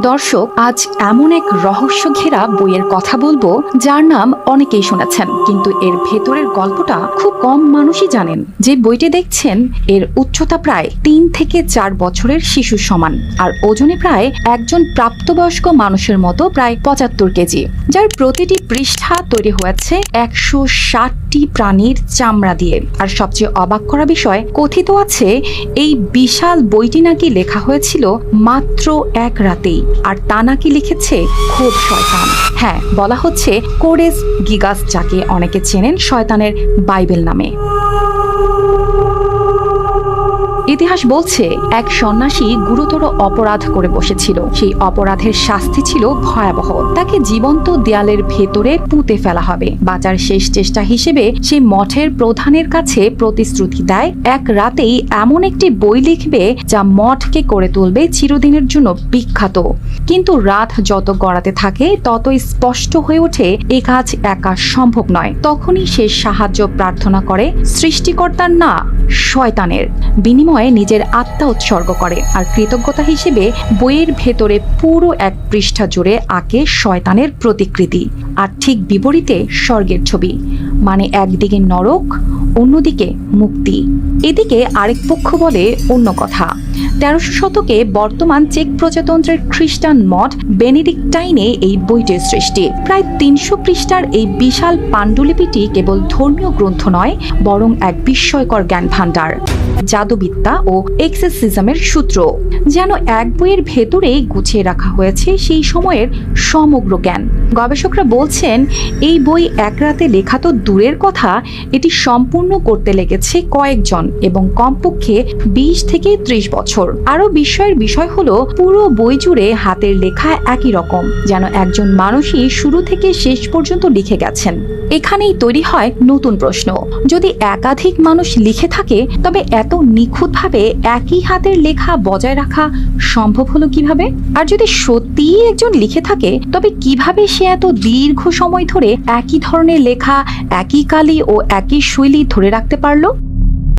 দর্শক, আজ এমন এক রহস্য ঘেরা বইয়ের কথা বলবো যার নাম অনেকেই শুনেছেন, কিন্তু এর ভেতরের গল্পটা খুব কম মানুষই জানেন। যে বইটি দেখছেন এর উচ্চতা প্রায় ৩ থেকে ৪ বছরের শিশুর সমান, আর ওজনে প্রায় একজন প্রাপ্তবয়স্ক মানুষের মতো প্রায় ৭৫ কেজি, যার প্রতিটি পৃষ্ঠা তৈরি হয়েছে ১৬০টি প্রাণীর চামড়া দিয়ে। আর সবচেয়ে অবাক করা বিষয়, কথিত আছে এই বিশাল বইটি নাকি লেখা হয়েছিল মাত্র এক রাতেই, আর তা নাকি লিখেছে খোদ শয়তান। হ্যাঁ, বলা হচ্ছে কোডেক্স গিগাস, যাকে অনেকে চেনেন শয়তানের বাইবেল নামে। ইতিহাস বলছে এক সন্ন্যাসী গুরুতর অপরাধ করে বসেছিল। সেই অপরাধের শাস্তি ছিল ভয়াবহ। তাকে জীবন্ত দেয়ালের ভেতরে পুঁতে ফেলা হবে। বাঁচার শেষ চেষ্টা হিসেবে সেই মঠের প্রধানের কাছে প্রতিশ্রুতি দেয় এক রাতেই এমন একটি বই লিখবে যা মঠকে করে তুলবে চিরদিনের জন্য বিখ্যাত। কিন্তু রাত যত গড়াতে থাকে ততই স্পষ্ট হয়ে ওঠে এ কাজ একা সম্ভব নয়। তখনই সে সাহায্য প্রার্থনা করে সৃষ্টিকর্তার না, শয়তানের। বিনিময়ে নিজের আত্মা উৎসর্গ করে, আর কৃতজ্ঞতা হিসেবে বইয়ের ভেতরে পুরো এক পৃষ্ঠা জুড়ে আঁকে শয়তানের প্রতিকৃতি। আর ঠিক বিপরীতে স্বর্গের ছবি, মানে একদিকে নরক, অন্যদিকে মুক্তি। এদিকে আরেক পক্ষ বলে অন্য কথা। ১৩০০ শতকে বর্তমান চেক প্রজাতন্ত্রের খ্রিস্টান মঠ বেনেডিক্টাইনে এই বইটির সৃষ্টি। প্রায় ৩০০ পৃষ্ঠার এই বিশাল পাণ্ডুলিপিটি কেবল ধর্মীয় গ্রন্থ নয়, বরং এক বিস্ময়কর জ্ঞান ভাণ্ডার, জাদুবিদ্যা ও এক্সেসিজমের সূত্র। যেন এক বইয়ের ভেতরেই গুছিয়ে রাখা হয়েছে সেই সময়ের সমগ্র জ্ঞান। গবেষকরা বলছেন এই বই এক রাতে লেখা তো দূরের কথা, এটি সম্পূর্ণ করতে লেগেছে কয়েকজন, এবং কমপক্ষে ২০ থেকে ৩০ বছর। আরো বিস্ময়ের বিষয় হলো পুরো বই জুড়ে হাতের লেখা একই রকম, যেন একজন মানুষই শুরু থেকে শেষ পর্যন্ত লিখে গেছেন। এখানেই তৈরি হয় নতুন প্রশ্ন, যদি একাধিক মানুষ লিখে থাকে তবে এত নিখুঁতভাবে একই হাতের লেখা বজায় রাখা সম্ভব হলো কিভাবে? আর যদি সত্যিই একজন লিখে থাকে তবে কিভাবে সে এত দীর্ঘ সময় ধরে একই ধরনের লেখা, একই কালি ও একই শৈলী ধরে রাখতে পারলো?